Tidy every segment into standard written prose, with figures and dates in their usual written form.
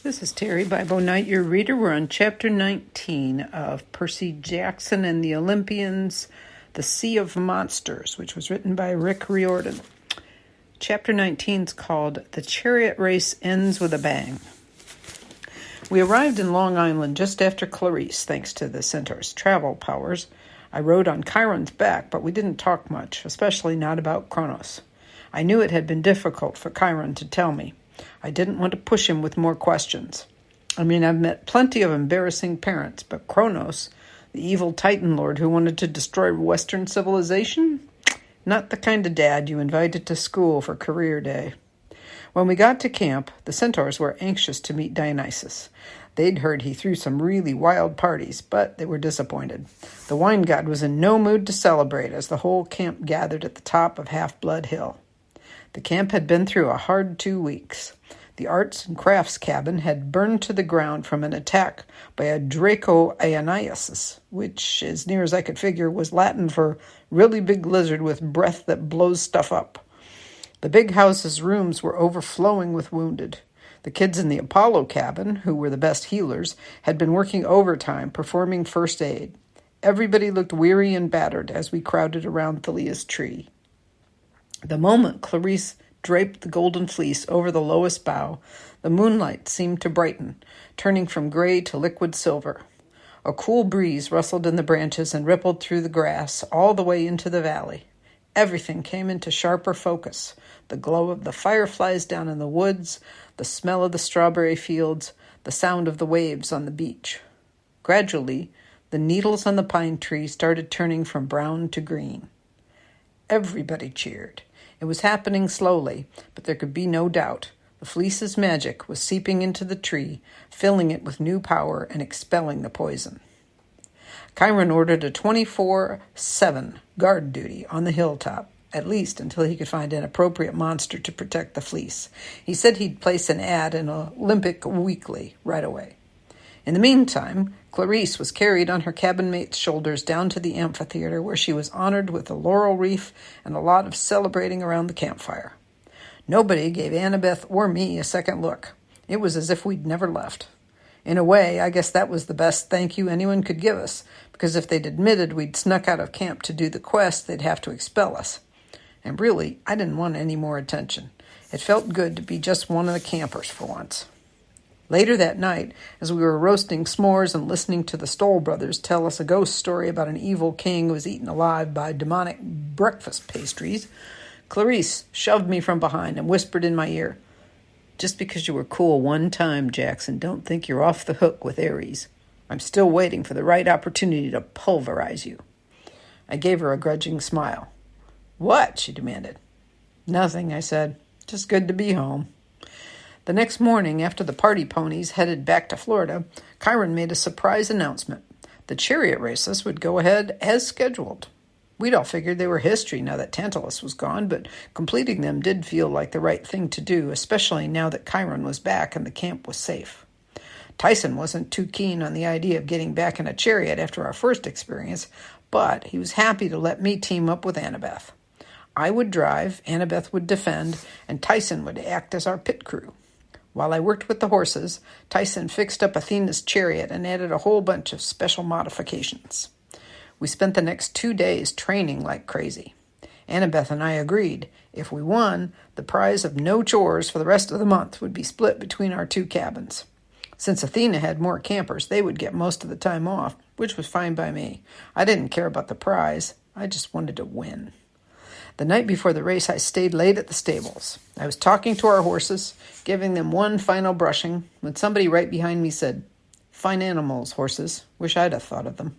This is Terry, Bible Night, your reader. We're on Chapter 19 of Percy Jackson and the Olympians, The Sea of Monsters, which was written by Rick Riordan. Chapter 19 is called The Chariot Race Ends with a Bang. We arrived in Long Island just after Clarice, thanks to the Centaur's travel powers. I rode on Chiron's back, but we didn't talk much, especially not about Kronos. I knew it had been difficult for Chiron to tell me. I didn't want to push him with more questions. I've met plenty of embarrassing parents, but Kronos, the evil Titan Lord who wanted to destroy Western civilization? Not the kind of dad you invited to school for career day. When we got to camp, the Centaurs were anxious to meet Dionysus. They'd heard he threw some really wild parties, but they were disappointed. The wine god was in no mood to celebrate as the whole camp gathered at the top of Half-Blood Hill. The camp had been through a hard 2 weeks. The arts and crafts cabin had burned to the ground from an attack by a Draco Aeneas, which, as near as I could figure, was Latin for really big lizard with breath that blows stuff up. The big house's rooms were overflowing with wounded. The kids in the Apollo cabin, who were the best healers, had been working overtime, performing first aid. Everybody looked weary and battered as we crowded around Thalia's tree. The moment Clarice draped the golden fleece over the lowest bough, the moonlight seemed to brighten, turning from gray to liquid silver. A cool breeze rustled in the branches and rippled through the grass all the way into the valley. Everything came into sharper focus. The glow of the fireflies down in the woods, the smell of the strawberry fields, the sound of the waves on the beach. Gradually, the needles on the pine tree started turning from brown to green. Everybody cheered. It was happening slowly, but there could be no doubt. The fleece's magic was seeping into the tree, filling it with new power and expelling the poison. Chiron ordered a 24/7 guard duty on the hilltop, at least until he could find an appropriate monster to protect the fleece. He said he'd place an ad in Olympic Weekly right away. In the meantime, Clarice was carried on her cabin mate's shoulders down to the amphitheater, where she was honored with a laurel wreath and a lot of celebrating around the campfire. Nobody gave Annabeth or me a second look. It was as if we'd never left. In a way, I guess that was the best thank you anyone could give us, because if they'd admitted we'd snuck out of camp to do the quest, they'd have to expel us. And really, I didn't want any more attention. It felt good to be just one of the campers for once. Later that night, as we were roasting s'mores and listening to the Stoll brothers tell us a ghost story about an evil king who was eaten alive by demonic breakfast pastries, Clarice shoved me from behind and whispered in my ear, "Just because you were cool one time, Jackson, don't think you're off the hook with Ares. I'm still waiting for the right opportunity to pulverize you." I gave her a grudging smile. "What?" she demanded. "Nothing," I said. "Just good to be home." The next morning, after the party ponies headed back to Florida, Chiron made a surprise announcement. The chariot races would go ahead as scheduled. We'd all figured they were history now that Tantalus was gone, but completing them did feel like the right thing to do, especially now that Chiron was back and the camp was safe. Tyson wasn't too keen on the idea of getting back in a chariot after our first experience, but he was happy to let me team up with Annabeth. I would drive, Annabeth would defend, and Tyson would act as our pit crew. While I worked with the horses, Tyson fixed up Athena's chariot and added a whole bunch of special modifications. We spent the next 2 days training like crazy. Annabeth and I agreed, if we won, the prize of no chores for the rest of the month would be split between our 2 cabins. Since Athena had more campers, they would get most of the time off, which was fine by me. I didn't care about the prize. I just wanted to win. The night before the race, I stayed late at the stables. I was talking to our horses, giving them one final brushing, when somebody right behind me said, "Fine animals, horses. Wish I'd have thought of them."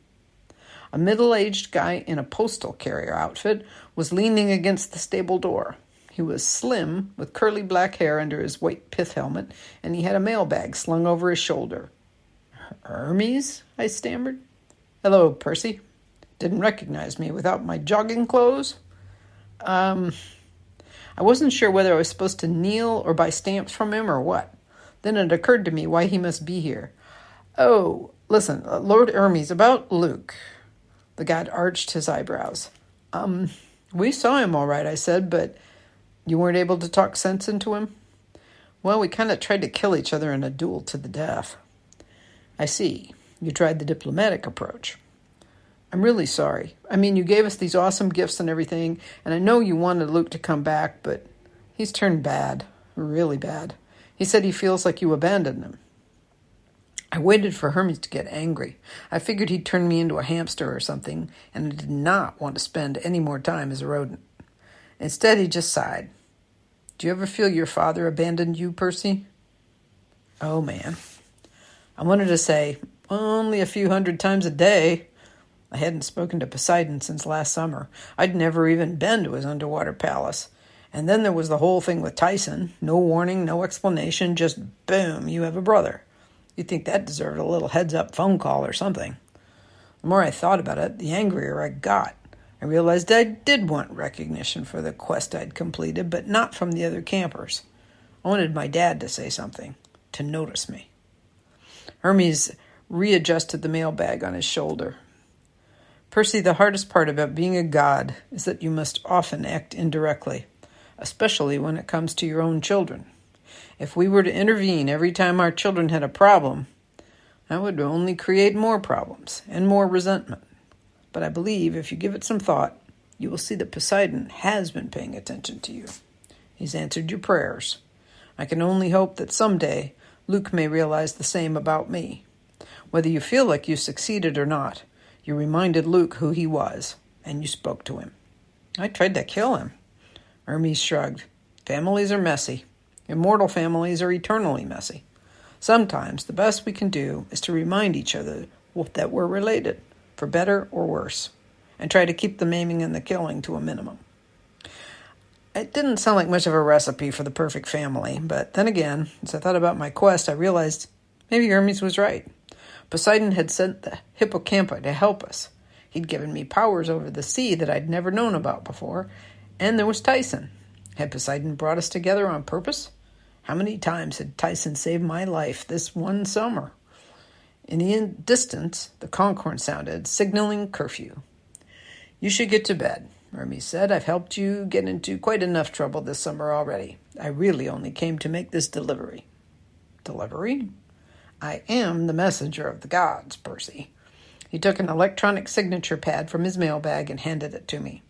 A middle-aged guy in a postal carrier outfit was leaning against the stable door. He was slim, with curly black hair under his white pith helmet, and he had a mailbag slung over his shoulder. "Hermes?" I stammered. "Hello, Percy. Didn't recognize me without my jogging clothes?" I wasn't sure whether I was supposed to kneel or buy stamps from him or what. Then it occurred to me why he must be here. "Oh, listen, Lord Hermes, about Luke." The guy arched his eyebrows. We saw him all right," I said, "but you weren't able to talk sense into him?" Well, we kind of tried to kill each other in a duel to the death. I see. You tried the diplomatic approach. I'm really sorry. I mean, you gave us these awesome gifts and everything, and I know you wanted Luke to come back, but he's turned bad. Really bad. He said he feels like you abandoned him. I waited for Hermes to get angry. I figured he'd turn me into a hamster or something, and I did not want to spend any more time as a rodent. Instead, he just sighed. Do you ever feel your father abandoned you, Percy? Oh, man. I wanted to say, only a few hundred times a day. I hadn't spoken to Poseidon since last summer. I'd never even been to his underwater palace. And then there was the whole thing with Tyson. No warning, no explanation, just boom, you have a brother. You'd think that deserved a little heads-up phone call or something. The more I thought about it, the angrier I got. I realized I did want recognition for the quest I'd completed, but not from the other campers. I wanted my dad to say something, to notice me. Hermes readjusted the mailbag on his shoulder. Percy, the hardest part about being a god is that you must often act indirectly, especially when it comes to your own children. If we were to intervene every time our children had a problem, that would only create more problems and more resentment. But I believe if you give it some thought, you will see that Poseidon has been paying attention to you. He's answered your prayers. I can only hope that someday Luke may realize the same about me. Whether you feel like you succeeded or not, you reminded Luke who he was, and you spoke to him. I tried to kill him. Hermes shrugged. Families are messy. Immortal families are eternally messy. Sometimes the best we can do is to remind each other that we're related, for better or worse, and try to keep the maiming and the killing to a minimum. It didn't sound like much of a recipe for the perfect family, but then again, as I thought about my quest, I realized maybe Hermes was right. Poseidon had sent the hippocampi to help us. He'd given me powers over the sea that I'd never known about before, and there was Tyson. Had Poseidon brought us together on purpose? How many times had Tyson saved my life this one summer? In the distance, the conch sounded, signaling curfew. You should get to bed, Hermes said. I've helped you get into quite enough trouble this summer already. I really only came to make this delivery. Delivery? I am the messenger of the gods, Percy. He took an electronic signature pad from his mailbag and handed it to me.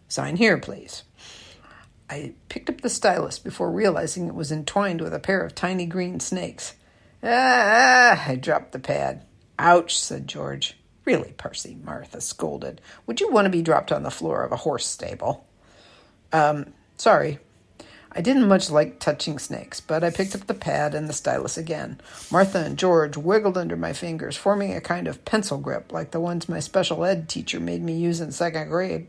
Sign here, please. I picked up the stylus before realizing it was entwined with a pair of tiny green snakes. I dropped the pad. Ouch, said George. Really, Percy, Martha scolded. Would you want to be dropped on the floor of a horse stable? Sorry. I didn't much like touching snakes, but I picked up the pad and the stylus again. Martha and George wiggled under my fingers, forming a kind of pencil grip like the ones my special ed teacher made me use in second grade.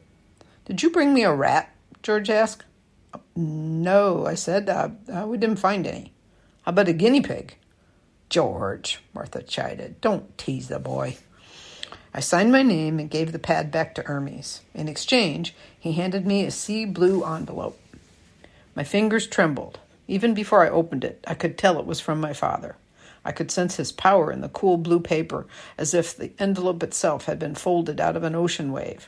Did you bring me a rat? George asked. No, I said. We didn't find any. How about a guinea pig? George, Martha chided. Don't tease the boy. I signed my name and gave the pad back to Hermes. In exchange, he handed me a sea blue envelope. My fingers trembled. Even before I opened it, I could tell it was from my father. I could sense his power in the cool blue paper, as if the envelope itself had been folded out of an ocean wave.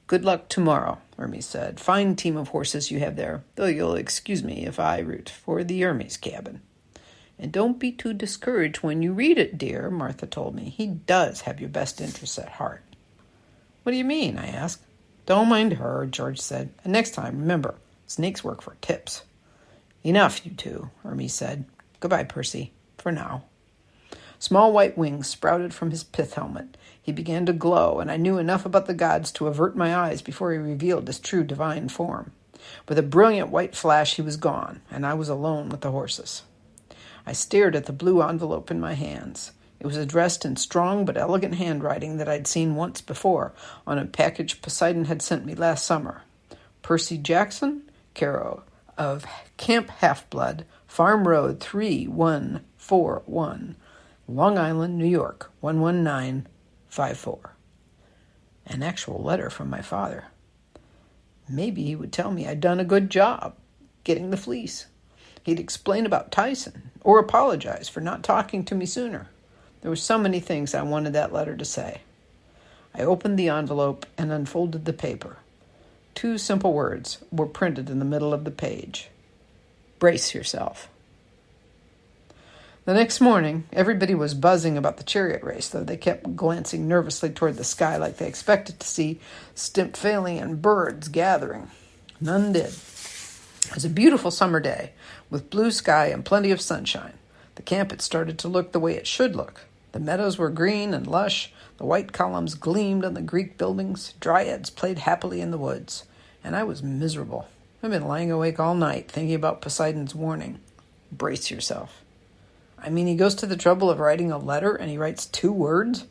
Good luck tomorrow, Hermes said. Fine team of horses you have there, though you'll excuse me if I root for the Hermes cabin. And don't be too discouraged when you read it, dear, Martha told me. He does have your best interests at heart. What do you mean? I asked. Don't mind her, George said. And next time, remember, snakes work for tips. Enough, you two, Hermes said. Goodbye, Percy, for now. Small white wings sprouted from his pith helmet. He began to glow, and I knew enough about the gods to avert my eyes before he revealed his true divine form. With a brilliant white flash, he was gone, and I was alone with the horses. I stared at the blue envelope in my hands. It was addressed in strong but elegant handwriting that I'd seen once before on a package Poseidon had sent me last summer. Percy Jackson, care of Camp Half-Blood, Farm Road 3141, Long Island, New York, 11954. An actual letter from my father. Maybe he would tell me I'd done a good job getting the fleece. He'd explain about Tyson, or apologize for not talking to me sooner. There were so many things I wanted that letter to say. I opened the envelope and unfolded the paper. 2 simple words were printed in the middle of the page. Brace yourself. The next morning, everybody was buzzing about the chariot race, though they kept glancing nervously toward the sky like they expected to see Stympphalian birds gathering. None did. It was a beautiful summer day, with blue sky and plenty of sunshine. The camp had started to look the way it should look. The meadows were green and lush, the white columns gleamed on the Greek buildings, dryads played happily in the woods, and I was miserable. I've been lying awake all night thinking about Poseidon's warning. Brace yourself. I mean, he goes to the trouble of writing a letter and he writes 2 words?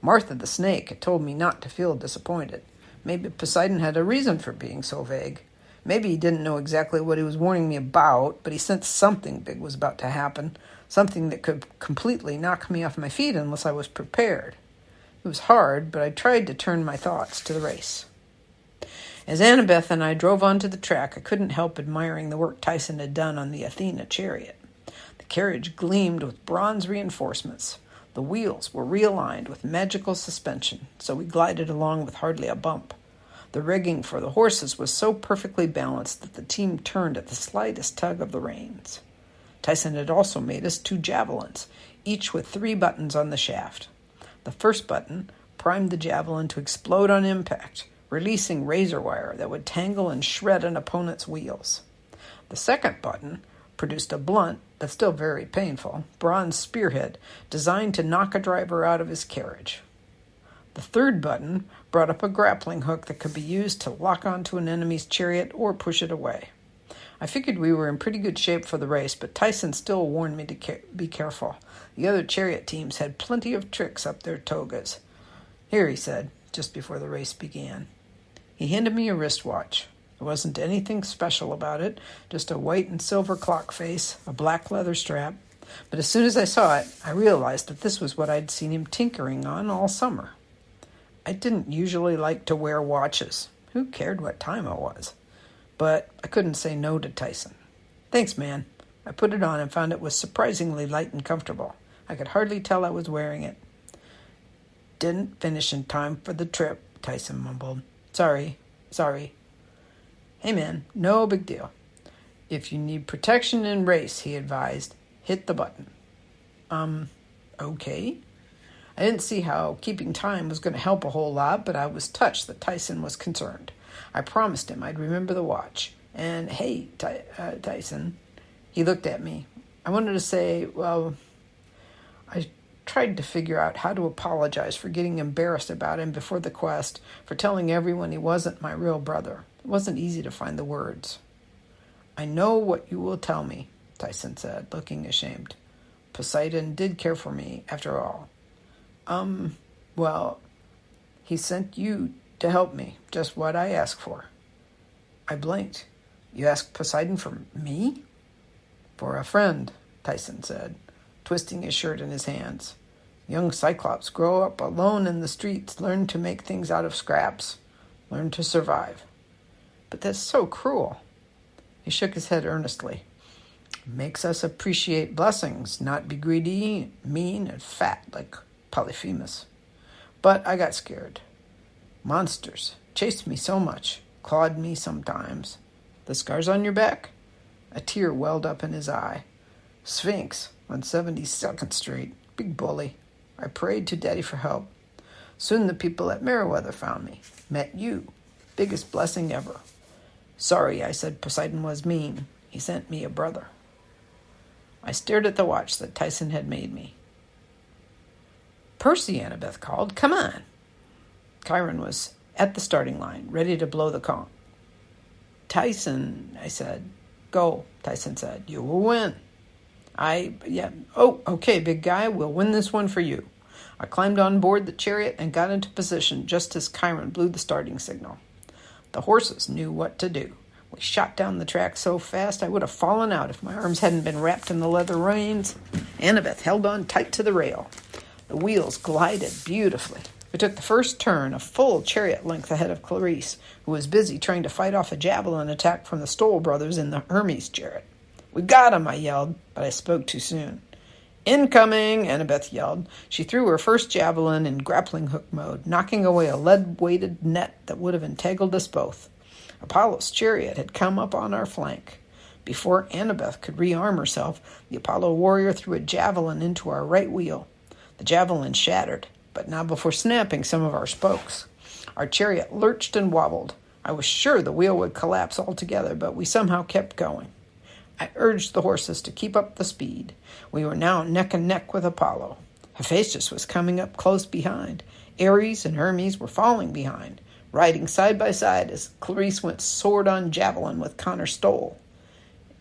Martha the snake had told me not to feel disappointed. Maybe Poseidon had a reason for being so vague. Maybe he didn't know exactly what he was warning me about, but he sensed something big was about to happen, something that could completely knock me off my feet unless I was prepared. It was hard, but I tried to turn my thoughts to the race. As Annabeth and I drove onto the track, I couldn't help admiring the work Tyson had done on the Athena chariot. The carriage gleamed with bronze reinforcements. The wheels were realigned with magical suspension, so we glided along with hardly a bump. The rigging for the horses was so perfectly balanced that the team turned at the slightest tug of the reins. Tyson had also made us 2 javelins, each with 3 buttons on the shaft. The first button primed the javelin to explode on impact, releasing razor wire that would tangle and shred an opponent's wheels. The second button produced a blunt, but still very painful, bronze spearhead designed to knock a driver out of his carriage. The third button brought up a grappling hook that could be used to lock onto an enemy's chariot or push it away. I figured we were in pretty good shape for the race, but Tyson still warned me to be careful. The other chariot teams had plenty of tricks up their togas. Here, he said, just before the race began. He handed me a wristwatch. There wasn't anything special about it, just a white and silver clock face, a black leather strap. But as soon as I saw it, I realized that this was what I'd seen him tinkering on all summer. I didn't usually like to wear watches. Who cared what time it was? But I couldn't say no to Tyson. Thanks, man. I put it on and found it was surprisingly light and comfortable. I could hardly tell I was wearing it. Didn't finish in time for the trip, Tyson mumbled. Sorry. Hey, man, no big deal. If you need protection in race, he advised, hit the button. Okay. I didn't see how keeping time was going to help a whole lot, but I was touched that Tyson was concerned. I promised him I'd remember the watch. And, hey, Tyson, he looked at me. I wanted to say, well, I tried to figure out how to apologize for getting embarrassed about him before the quest, for telling everyone he wasn't my real brother. It wasn't easy to find the words. I know what you will tell me, Tyson said, looking ashamed. Poseidon did care for me, after all. Well, he sent you to help me, just what I asked for. I blinked. You asked Poseidon for me? For a friend, Tyson said, twisting his shirt in his hands. Young Cyclops grow up alone in the streets, learn to make things out of scraps, learn to survive. But that's so cruel. He shook his head earnestly. Makes us appreciate blessings, not be greedy, mean, and fat like Polyphemus. But I got scared. Monsters chased me so much, clawed me sometimes. The scars on your back? A tear welled up in his eye. Sphinx on 72nd Street. Big bully. I prayed to Daddy for help. Soon the people at Meriwether found me. Met you. Biggest blessing ever. Sorry, I said Poseidon was mean. He sent me a brother. I stared at the watch that Tyson had made me. Percy, Annabeth called. Come on. Chiron was at the starting line, ready to blow the conch. Tyson, I said. Go, Tyson said. You will win. Oh, okay, big guy. We'll win this one for you. I climbed on board the chariot and got into position just as Chiron blew the starting signal. The horses knew what to do. We shot down the track so fast I would have fallen out if my arms hadn't been wrapped in the leather reins. Annabeth held on tight to the rail. The wheels glided beautifully. We took the first turn, a full chariot length ahead of Clarice, who was busy trying to fight off a javelin attack from the Stoll brothers in the Hermes chariot. We got him, I yelled, but I spoke too soon. Incoming, Annabeth yelled. She threw her first javelin in grappling hook mode, knocking away a lead-weighted net that would have entangled us both. Apollo's chariot had come up on our flank. Before Annabeth could rearm herself, the Apollo warrior threw a javelin into our right wheel. The javelin shattered, but not before snapping some of our spokes. Our chariot lurched and wobbled. I was sure the wheel would collapse altogether, but we somehow kept going. I urged the horses to keep up the speed. We were now neck and neck with Apollo. Hephaestus was coming up close behind. Ares and Hermes were falling behind, riding side by side as Clarice went sword on javelin with Connor Stoll.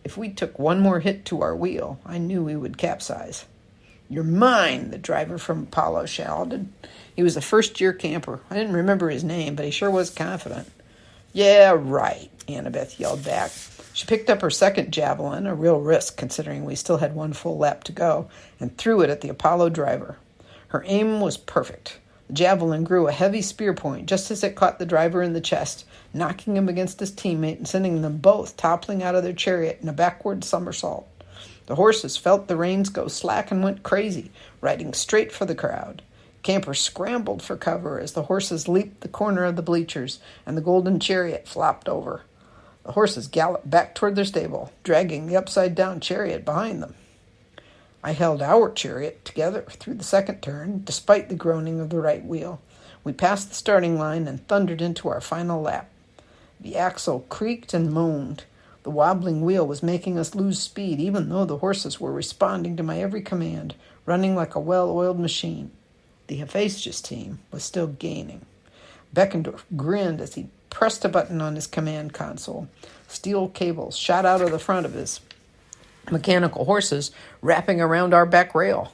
If we took one more hit to our wheel, I knew we would capsize. "You're mine," the driver from Apollo shouted. He was a first-year camper. I didn't remember his name, but he sure was confident. "Yeah, right," Annabeth yelled back. She picked up her second javelin, a real risk considering we still had one full lap to go, and threw it at the Apollo driver. Her aim was perfect. The javelin grew a heavy spear point just as it caught the driver in the chest, knocking him against his teammate and sending them both toppling out of their chariot in a backward somersault. The horses felt the reins go slack and went crazy, riding straight for the crowd. Campers scrambled for cover as the horses leaped the corner of the bleachers and the golden chariot flopped over. The horses galloped back toward their stable, dragging the upside-down chariot behind them. I held our chariot together through the second turn, despite the groaning of the right wheel. We passed the starting line and thundered into our final lap. The axle creaked and moaned. The wobbling wheel was making us lose speed, even though the horses were responding to my every command, running like a well-oiled machine. The Hephaestus team was still gaining. Beckendorf grinned as he pressed a button on his command console. Steel cables shot out of the front of his mechanical horses, wrapping around our back rail.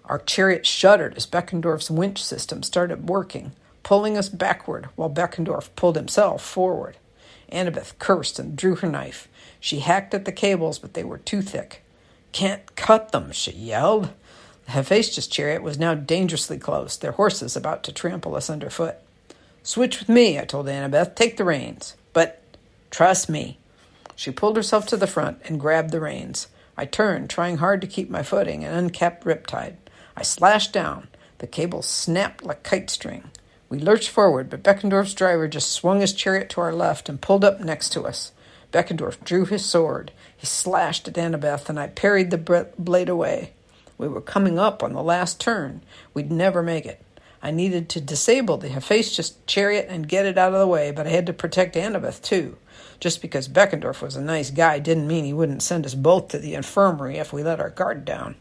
Our chariot shuddered as Beckendorf's winch system started working, pulling us backward while Beckendorf pulled himself forward. Annabeth cursed and drew her knife. She hacked at the cables, but they were too thick. "Can't cut them," she yelled. The Hephaestus chariot was now dangerously close, their horses about to trample us underfoot. "Switch with me," I told Annabeth. "Take the reins." "But trust me." She pulled herself to the front and grabbed the reins. I turned, trying hard to keep my footing, and uncapped riptide. I slashed down. The cables snapped like kite string. We lurched forward, but Beckendorf's driver just swung his chariot to our left and pulled up next to us. Beckendorf drew his sword. He slashed at Annabeth, and I parried the blade away. We were coming up on the last turn. We'd never make it. I needed to disable the Hephaestus chariot and get it out of the way, but I had to protect Annabeth, too. Just because Beckendorf was a nice guy didn't mean he wouldn't send us both to the infirmary if we let our guard down.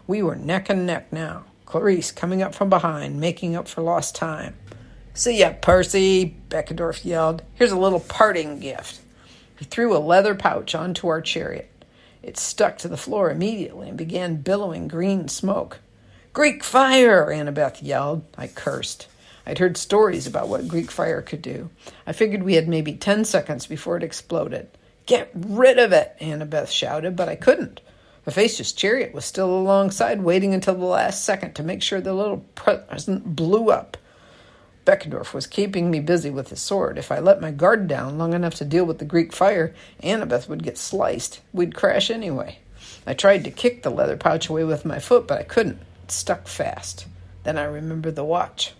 We were neck and neck now, Clarice coming up from behind, making up for lost time. "See ya, Percy," Beckendorf yelled. "Here's a little parting gift." He threw a leather pouch onto our chariot. It stuck to the floor immediately and began billowing green smoke. "Greek fire!" Annabeth yelled. I cursed. I'd heard stories about what Greek fire could do. I figured we had maybe 10 seconds before it exploded. "Get rid of it!" Annabeth shouted, but I couldn't. Hephaestus' chariot was still alongside, waiting until the last second to make sure the little present blew up. Beckendorf was keeping me busy with his sword. If I let my guard down long enough to deal with the Greek fire, Annabeth would get sliced. We'd crash anyway. I tried to kick the leather pouch away with my foot, but I couldn't. It stuck fast. Then I remembered the watch.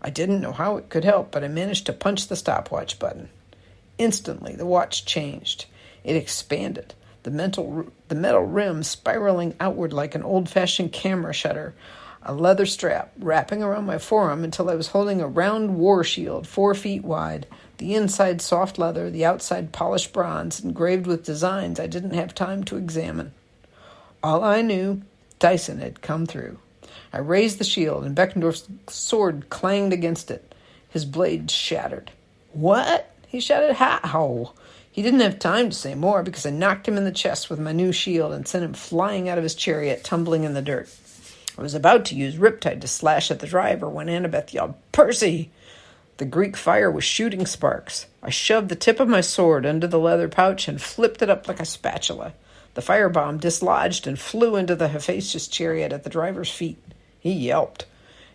I didn't know how it could help, but I managed to punch the stopwatch button. Instantly, the watch changed. It expanded, the metal rim spiraling outward like an old-fashioned camera shutter, a leather strap wrapping around my forearm until I was holding a round war shield 4 feet wide, the inside soft leather, the outside polished bronze, engraved with designs I didn't have time to examine. All I knew, Dyson had come through. I raised the shield, and Beckendorf's sword clanged against it. His blade shattered. "What?" he shouted. "How?" He didn't have time to say more because I knocked him in the chest with my new shield and sent him flying out of his chariot, tumbling in the dirt. I was about to use Riptide to slash at the driver when Annabeth yelled, "Percy!" The Greek fire was shooting sparks. I shoved the tip of my sword under the leather pouch and flipped it up like a spatula. The firebomb dislodged and flew into the Hephaestus chariot at the driver's feet. He yelped.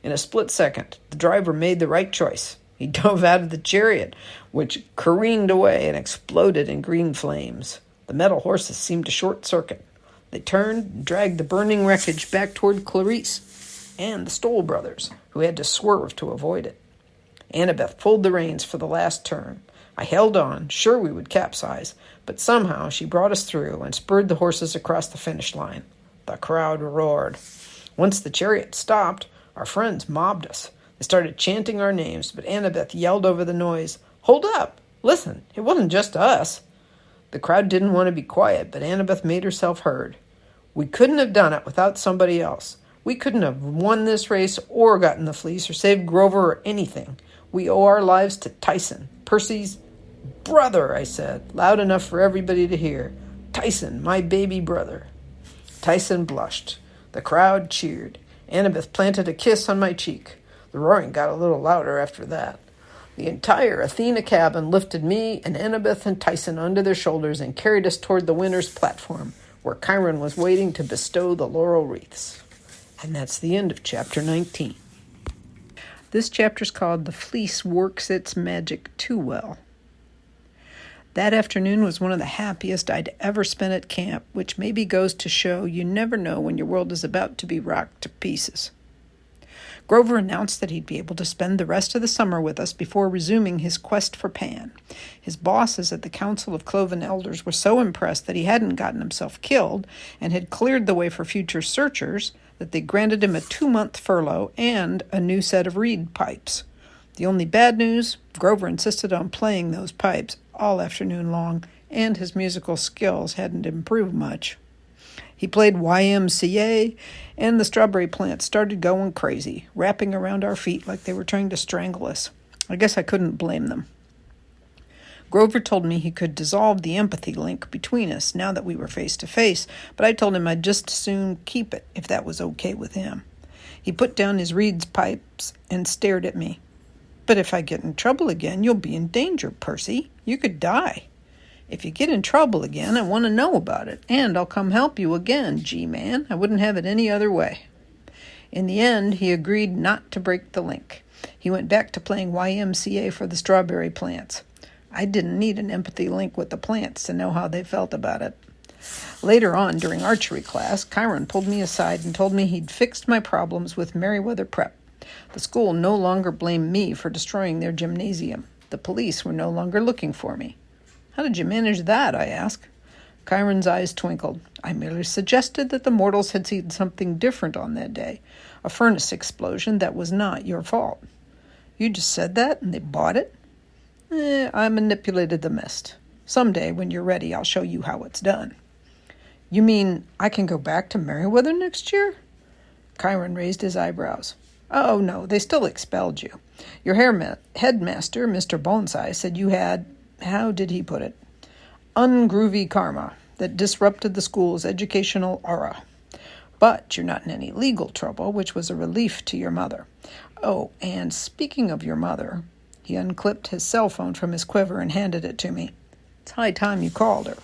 In a split second, the driver made the right choice. He dove out of the chariot, which careened away and exploded in green flames. The metal horses seemed to short-circuit. They turned and dragged the burning wreckage back toward Clarice and the Stoll brothers, who had to swerve to avoid it. Annabeth pulled the reins for the last turn. I held on, sure we would capsize, But somehow she brought us through and spurred the horses across the finish line. The crowd roared. Once the chariot stopped, our friends mobbed us. They started chanting our names, but Annabeth yelled over the noise, "Hold up! Listen, it wasn't just us." The crowd didn't want to be quiet, but Annabeth made herself heard. "We couldn't have done it without somebody else. We couldn't have won this race or gotten the fleece or saved Grover or anything. We owe our lives to Tyson, Percy's brother," I said, loud enough for everybody to hear. "Tyson, my baby brother." Tyson blushed. The crowd cheered. Annabeth planted a kiss on my cheek. The roaring got a little louder after that. The entire Athena cabin lifted me and Annabeth and Tyson onto their shoulders and carried us toward the winner's platform, where Chiron was waiting to bestow the laurel wreaths. And that's the end of chapter 19. This chapter's called "The Fleece Works Its Magic Too Well." That afternoon was one of the happiest I'd ever spent at camp, which maybe goes to show you never know when your world is about to be rocked to pieces. Grover announced that he'd be able to spend the rest of the summer with us before resuming his quest for Pan. His bosses at the Council of Cloven Elders were so impressed that he hadn't gotten himself killed and had cleared the way for future searchers that they granted him a 2-month furlough and a new set of reed pipes. The only bad news, Grover insisted on playing those pipes all afternoon long, and his musical skills hadn't improved much. He played YMCA, and the strawberry plants started going crazy, wrapping around our feet like they were trying to strangle us. I guess I couldn't blame them. Grover told me he could dissolve the empathy link between us now that we were face to face, but I told him I'd just as soon keep it if that was okay with him. He put down his reeds pipes and stared at me. "But if I get in trouble again, you'll be in danger, Percy. You could die. If you get in trouble again, I want to know about it, and I'll come help you again, G-Man. I wouldn't have it any other way." In the end, he agreed not to break the link. He went back to playing YMCA for the strawberry plants. I didn't need an empathy link with the plants to know how they felt about it. Later on, during archery class, Chiron pulled me aside and told me he'd fixed my problems with Meriwether Prep. The school no longer blamed me for destroying their gymnasium. The police were no longer looking for me. "How did you manage that?" I asked. Chiron's eyes twinkled. "I merely suggested that the mortals had seen something different on that day, a furnace explosion that was not your fault." "You just said that and they bought it?" I manipulated the mist. Someday, when you're ready, I'll show you how it's done." "You mean I can go back to Meriwether next year?" Chiron raised his eyebrows. "Oh, no, they still expelled you. Your headmaster, Mr. Bonsai, said you had, how did he put it, ungroovy karma that disrupted the school's educational aura. But you're not in any legal trouble, which was a relief to your mother. Oh, and speaking of your mother," he unclipped his cell phone from his quiver and handed it to me. "It's high time you called her."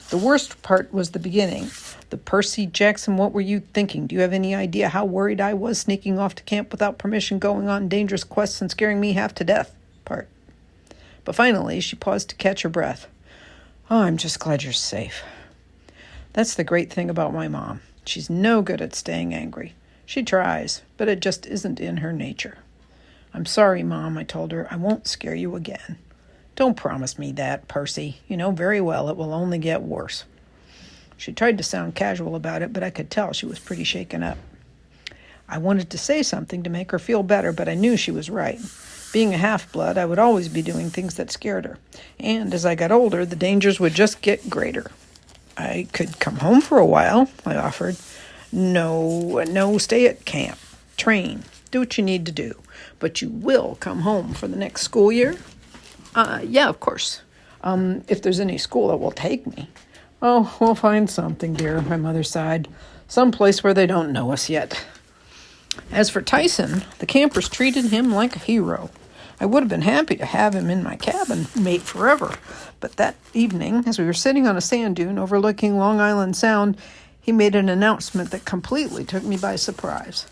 The worst part was the beginning. The "Percy Jackson, what were you thinking? Do you have any idea how worried I was sneaking off to camp without permission, going on dangerous quests and scaring me half to death?" part. But finally, she paused to catch her breath. "Oh, I'm just glad you're safe." That's the great thing about my mom. She's no good at staying angry. She tries, but it just isn't in her nature. "I'm sorry, Mom," I told her. "I won't scare you again." "Don't promise me that, Percy. You know very well it will only get worse." She tried to sound casual about it, but I could tell she was pretty shaken up. I wanted to say something to make her feel better, but I knew she was right. Being a half-blood, I would always be doing things that scared her. And as I got older, the dangers would just get "I could come home for a while," I offered. No, stay at camp. Train. Do what you need to do. But you will come home for the next school year?" Yeah, of course. If there's any school that will take me." "Oh, we'll find something, dear," my mother sighed. "Some place where they don't know us yet." As for Tyson, the campers treated him like a hero. I would have been happy to have him in my cabin mate forever, but that evening, as we were sitting on a sand dune overlooking Long Island Sound, he made an announcement that completely took me by surprise.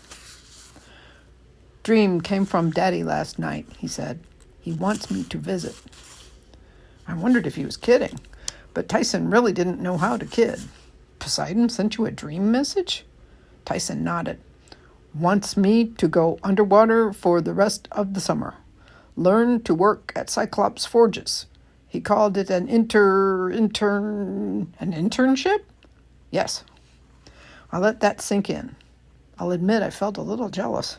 "Dream came from Daddy last night," he said. "He wants me to visit." I wondered if he was kidding, but Tyson really didn't know how to kid. "Poseidon sent you a dream message?" Tyson nodded. "Wants me to go underwater for the rest of the summer. Learn to work at Cyclops Forges. He called it an internship? Yes. I let that sink in. I'll admit I felt a little jealous.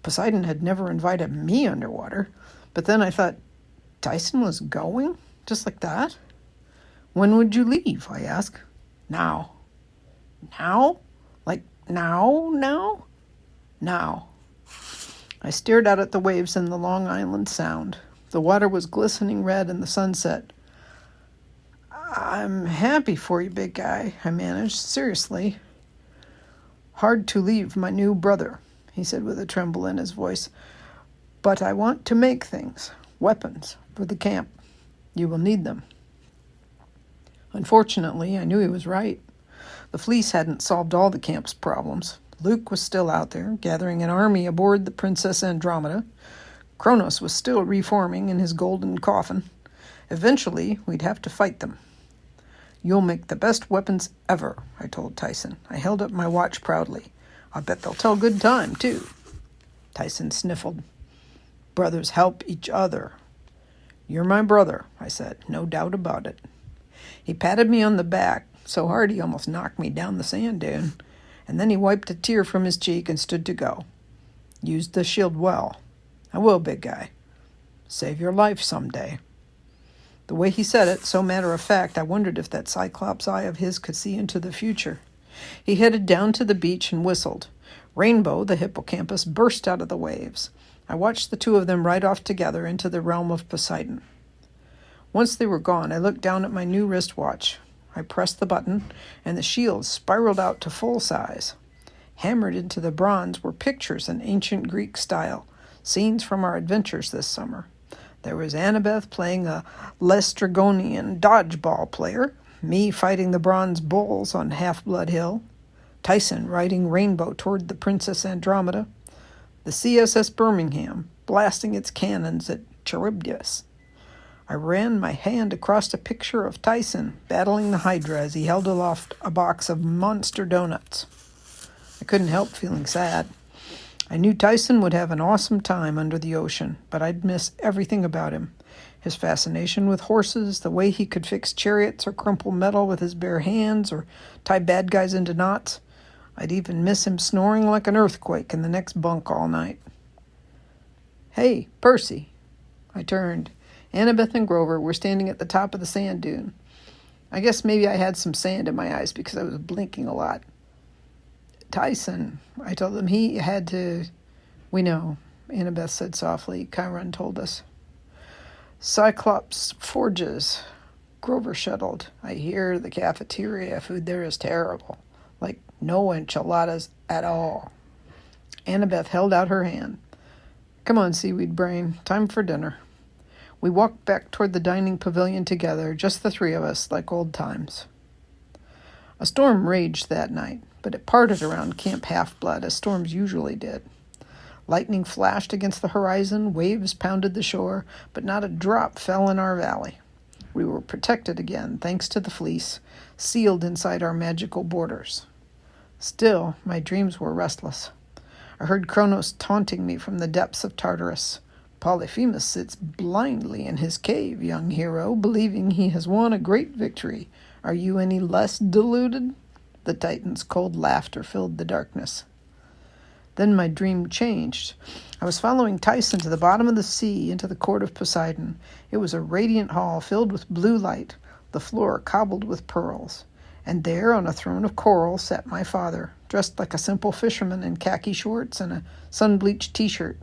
Poseidon had never invited me underwater, but then I thought, Tyson was going? Just like that? When would you leave? I asked. Now. Now? Like now? Now. I stared out at the waves in the Long Island Sound. The water was glistening red in the sunset. I'm happy for you, big guy, I managed. Seriously. Hard to leave my new brother, he said with a tremble in his voice. But I want to make things, weapons, for the camp. You will need them. Unfortunately, I knew he was right. The fleece hadn't solved all the camp's problems. Luke was still out there, gathering an army aboard the Princess Andromeda. Kronos was still reforming in his golden coffin. Eventually, we'd have to fight them. You'll make the best weapons ever, I told Tyson. I held up my watch proudly. I bet they'll tell good time, too. Tyson sniffled. Brothers help each other. You're my brother, I said, no doubt about it. He patted me on the back, so hard he almost knocked me down the sand dune, and then he wiped a tear from his cheek and stood to go. Use the shield well. I will, big guy. Save your life someday. The way he said it, so matter-of-fact, I wondered if that cyclops eye of his could see into the future. He headed down to the beach and whistled. Rainbow, the hippocampus, burst out of the waves. I watched the two of them ride off together into the realm of Poseidon. Once they were gone, I looked down at my new wristwatch. I pressed the button, and the shield spiraled out to full size. Hammered into the bronze were pictures in ancient Greek style, scenes from our adventures this summer. There was Annabeth playing a Lestrygonian dodgeball player, me fighting the bronze bulls on Half-Blood Hill, Tyson riding Rainbow toward the Princess Andromeda, the CSS Birmingham blasting its cannons at Charybdis. I ran my hand across a picture of Tyson battling the Hydra as he held aloft a box of monster donuts. I couldn't help feeling sad. I knew Tyson would have an awesome time under the ocean, but I'd miss everything about him. His fascination with horses, the way he could fix chariots or crumple metal with his bare hands or tie bad guys into knots. I'd even miss him snoring like an earthquake in the next bunk all night. Hey, Percy. I turned. Annabeth and Grover were standing at the top of the sand dune. I guess maybe I had some sand in my eyes because I was blinking a lot. Tyson, I told them he had to... We know, Annabeth said softly. Chiron told us. Cyclops forges, Grover shuttled. I hear the cafeteria food there is terrible. Like no enchiladas at all. Annabeth held out her hand. Come on, Seaweed Brain. Time for dinner. We walked back toward the dining pavilion together, just the three of us, like old times. A storm raged that night, but it parted around Camp Half-Blood, as storms usually did. Lightning flashed against the horizon, waves pounded the shore, but not a drop fell in our valley. We were protected again, thanks to the fleece, sealed inside our magical borders. Still, my dreams were restless. I heard Kronos taunting me from the depths of Tartarus. Polyphemus sits blindly in his cave, young hero, believing he has won a great victory. Are you any less deluded? The Titan's cold laughter filled the darkness. Then my dream changed. I was following Tyson to the bottom of the sea into the court of Poseidon. It was a radiant hall filled with blue light, the floor cobbled with pearls. And there, on a throne of coral, sat my father, dressed like a simple fisherman in khaki shorts and a sun-bleached t-shirt.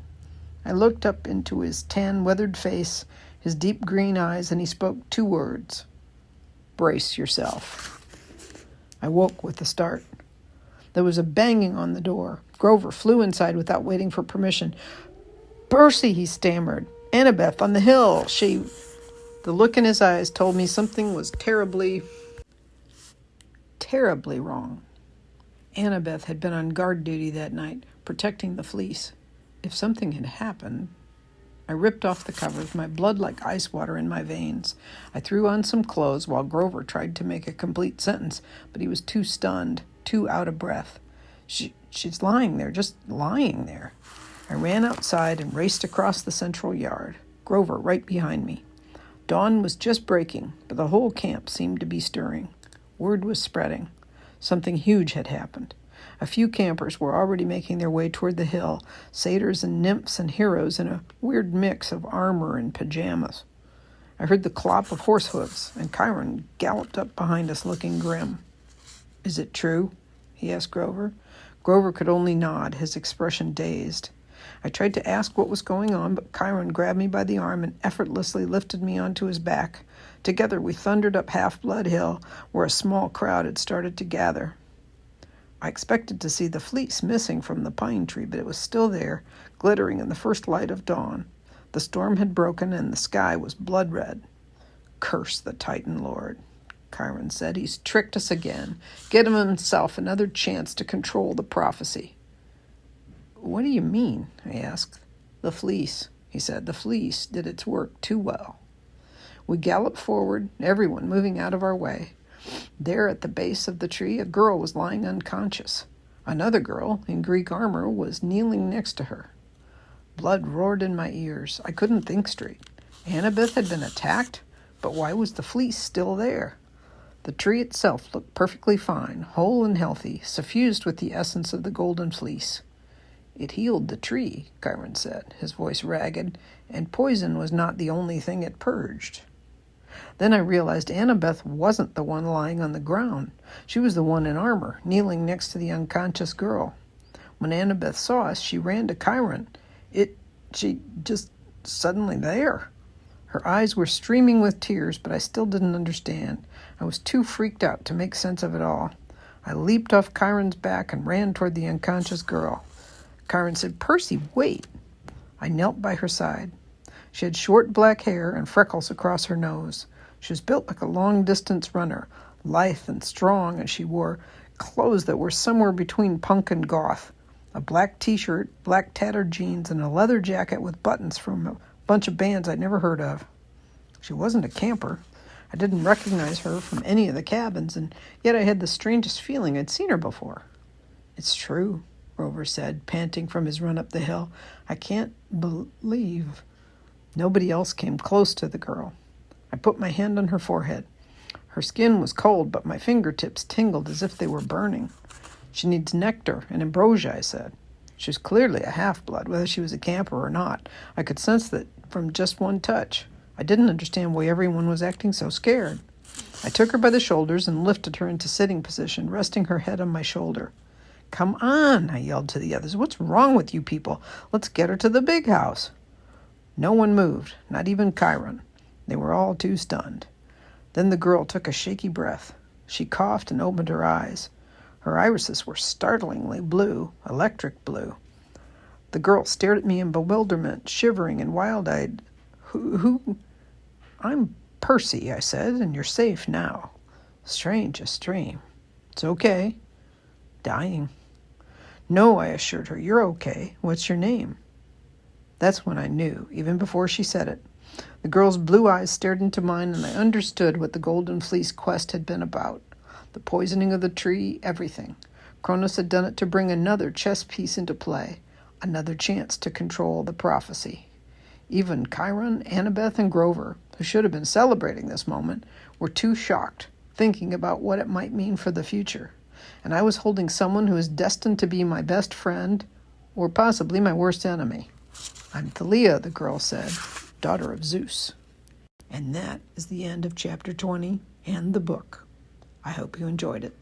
I looked up into his tan, weathered face, his deep green eyes, and he spoke two words. Brace yourself. I woke with a start. There was a banging on the door. Grover flew inside without waiting for permission. Percy, he stammered. Annabeth, on the hill. The look in his eyes told me something was terribly wrong. Annabeth had been on guard duty that night, protecting the fleece. If something had happened... I ripped off the covers, my blood like ice water in my veins. I threw on some clothes while Grover tried to make a complete sentence, but he was too stunned, too out of breath. She's lying there, just lying there. I ran outside and raced across the central yard, Grover right behind me. Dawn was just breaking, but the whole camp seemed to be stirring. Word was spreading. Something huge had happened. A few campers were already making their way toward the hill, satyrs and nymphs and heroes in a weird mix of armor and pajamas. I heard the clop of horse hooves, and Chiron galloped up behind us looking grim. "Is it true?" he asked Grover. Grover could only nod, his expression dazed. I tried to ask what was going on, but Chiron grabbed me by the arm and effortlessly lifted me onto his back. Together we thundered up Half-Blood Hill, where a small crowd had started to gather. I expected to see the fleece missing from the pine tree, but it was still there, glittering in the first light of dawn. The storm had broken, and the sky was blood-red. "Curse the Titan Lord," Chiron said. "He's tricked us again. Get him himself another chance to control the prophecy." "What do you mean?" I asked. "The fleece," he said. "The fleece did its work too well." We galloped forward, everyone moving out of our way. There at the base of the tree, a girl was lying unconscious. Another girl, in Greek armor, was kneeling next to her. Blood roared in my ears. I couldn't think straight. Annabeth had been attacked, but why was the fleece still there? The tree itself looked perfectly fine, whole and healthy, suffused with the essence of the golden fleece. "It healed the tree," Chiron said, his voice ragged, "and poison was not the only thing it purged." Then I realized Annabeth wasn't the one lying on the ground. She was the one in armor, kneeling next to the unconscious girl. When Annabeth saw us, she ran to Chiron. She just suddenly there. Her eyes were streaming with tears, but I still didn't understand. I was too freaked out to make sense of it all. I leaped off Chiron's back and ran toward the unconscious girl. Chiron said, "Percy, wait." I knelt by her side. She had short black hair and freckles across her nose. She was built like a long-distance runner, lithe and strong, and she wore clothes that were somewhere between punk and goth. A black t-shirt, black tattered jeans, and a leather jacket with buttons from a bunch of bands I'd never heard of. She wasn't a camper. I didn't recognize her from any of the cabins, and yet I had the strangest feeling I'd seen her before. "It's true," Grover said, panting from his run up the hill. "I can't believe." Nobody else came close to the girl. I put my hand on her forehead. Her skin was cold, but my fingertips tingled as if they were burning. "She needs nectar and ambrosia," I said. She was clearly a half-blood, whether she was a camper or not. I could sense that from just one touch. I didn't understand why everyone was acting so scared. I took her by the shoulders and lifted her into sitting position, resting her head on my shoulder. "Come on," I yelled to the others. "What's wrong with you people? Let's get her to the big house." No one moved, not even Chiron. They were all too stunned. Then the girl took a shaky breath. She coughed and opened her eyes. Her irises were startlingly blue, electric blue. The girl stared at me in bewilderment, shivering and wild-eyed. Who? "I'm Percy," I said, "and you're safe now." Strangest dream. "It's okay." "Dying." "No," I assured her. "You're okay. What's your name?" That's when I knew, even before she said it. The girl's blue eyes stared into mine, and I understood what the Golden Fleece quest had been about. The poisoning of the tree, everything. Cronus had done it to bring another chess piece into play, another chance to control the prophecy. Even Chiron, Annabeth, and Grover, who should have been celebrating this moment, were too shocked, thinking about what it might mean for the future. And I was holding someone who is destined to be my best friend, or possibly my worst enemy. "I'm Thalia," the girl said, "daughter of Zeus." And that is the end of Chapter 20 and the book. I hope you enjoyed it.